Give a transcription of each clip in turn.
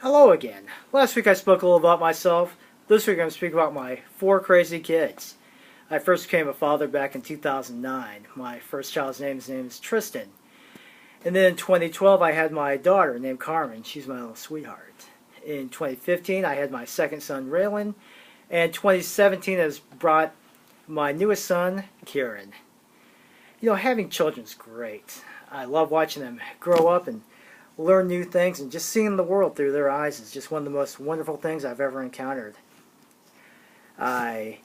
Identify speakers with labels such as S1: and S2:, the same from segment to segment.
S1: Hello again. Last week I spoke a little about myself. This week I'm going to speak about my 4 crazy kids. I first became a father back in 2009. My first child's name is Tristan. And then in 2012 I had my daughter named Carmen. She's my little sweetheart. In 2015 I had my second son Raylan. And 2017 has brought my newest son, Kieran. You know, having children's great. I love watching them grow up and learn new things, and just seeing the world through their eyes is just one of the most wonderful things I've ever encountered. I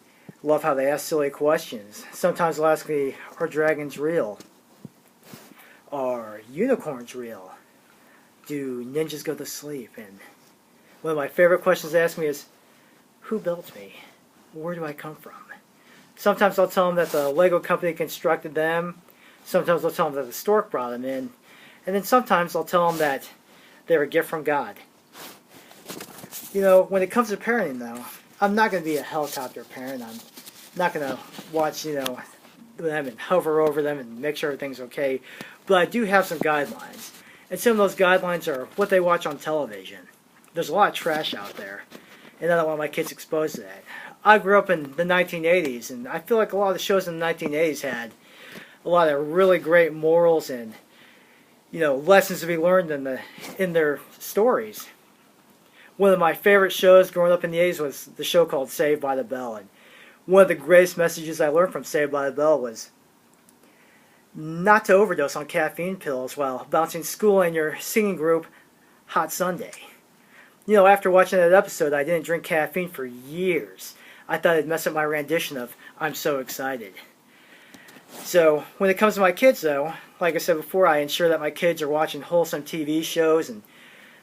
S1: love how they ask silly questions. Sometimes they'll ask me, are dragons real? Are unicorns real? Do ninjas go to sleep? And one of my favorite questions they ask me is, who built me? Where do I come from? Sometimes I'll tell them that the Lego company constructed them. Sometimes I'll tell them that the stork brought them in. And then sometimes I'll tell them that they're a gift from God. You know, when it comes to parenting, though, I'm not going to be a helicopter parent. I'm not going to watch, them and hover over them and make sure everything's okay. But I do have some guidelines. And some of those guidelines are what they watch on television. There's a lot of trash out there, and I don't want my kids exposed to that. I grew up in the 1980s, and I feel like a lot of the shows in the 1980s had a lot of really great morals and lessons to be learned in their stories. One of my favorite shows growing up in the 80s was the show called Saved by the Bell. And one of the greatest messages I learned from Saved by the Bell was not to overdose on caffeine pills while bouncing school and your singing group Hot Sunday. You know, after watching that episode, I didn't drink caffeine for years. I thought it'd mess up my rendition of I'm So Excited. So, when it comes to my kids, though, like I said before, I ensure that my kids are watching wholesome TV shows and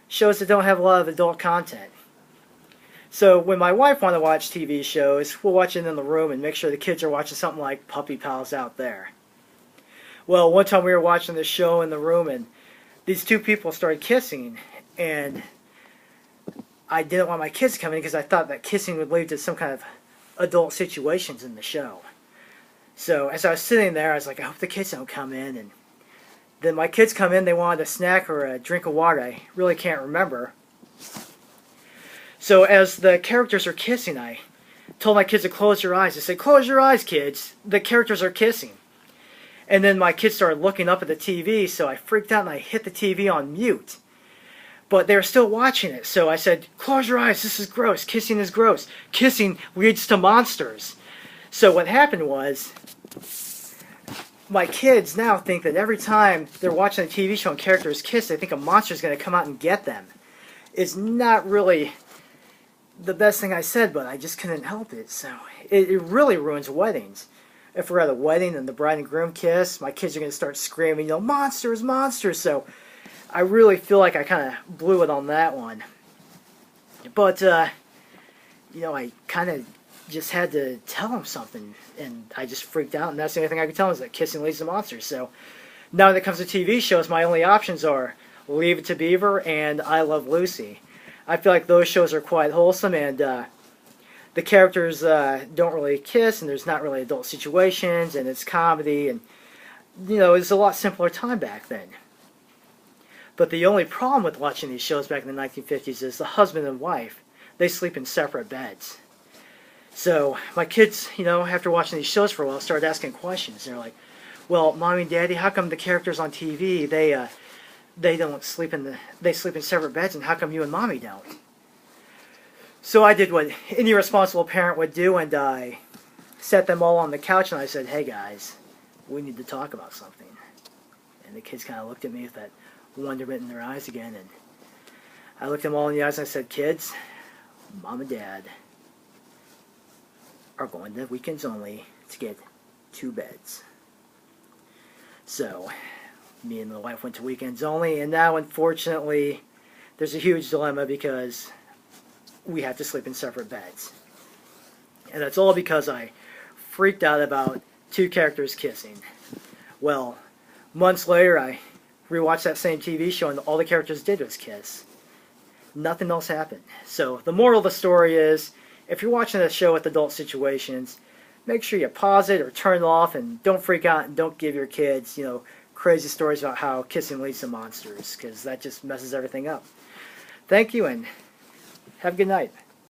S1: shows that don't have a lot of adult content. So, when my wife wants to watch TV shows, we'll watch it in the room and make sure the kids are watching something like Puppy Pals out there. Well, one time we were watching this show in the room and these two people started kissing, and I didn't want my kids coming because I thought that kissing would lead to some kind of adult situations in the show. So as I was sitting there, I was like, I hope the kids don't come in. And then my kids come in, they wanted a snack or a drink of water. I really can't remember. So as the characters are kissing, I told my kids to close their eyes. I said, close your eyes, kids. The characters are kissing. And then my kids started looking up at the TV, so I freaked out and I hit the TV on mute. But they were still watching it, so I said, close your eyes, this is gross. Kissing is gross. Kissing leads to monsters. So what happened was, my kids now think that every time they're watching a TV show and characters kiss, they think a monster's going to come out and get them. It's not really the best thing I said, but I just couldn't help it. So it really ruins weddings. If we're at a wedding and the bride and groom kiss, my kids are going to start screaming, monsters, monsters. So I really feel like I kind of blew it on that one. But, I kind of just had to tell them something, and I just freaked out, and that's the only thing I could tell them is that kissing leads to monsters. So now when it comes to TV shows, my only options are Leave It to Beaver and I Love Lucy. I feel like those shows are quite wholesome, and the characters don't really kiss, and there's not really adult situations, and it's comedy, and it's a lot simpler time back then. But the only problem with watching these shows back in the 1950s is the husband and wife, they sleep in separate beds. So my kids, after watching these shows for a while, started asking questions. They're like, well, Mommy and Daddy, how come the characters on TV, they don't sleep they sleep in separate beds, and how come you and Mommy don't? So I did what any responsible parent would do, and I set them all on the couch, and I said, hey guys, we need to talk about something. And the kids kind of looked at me with that wonderment in their eyes again, and I looked them all in the eyes and I said, kids, Mom and Dad are going to weekends only to get 2 beds. So me and my wife went to weekends only, and now unfortunately there's a huge dilemma because we have to sleep in separate beds. And that's all because I freaked out about 2 characters kissing. Well, months later I rewatched that same TV show and all the characters did was kiss. Nothing else happened. So the moral of the story is, if you're watching a show with adult situations, make sure you pause it or turn it off, and don't freak out and don't give your kids, crazy stories about how kissing leads to monsters, because that just messes everything up. Thank you, and have a good night.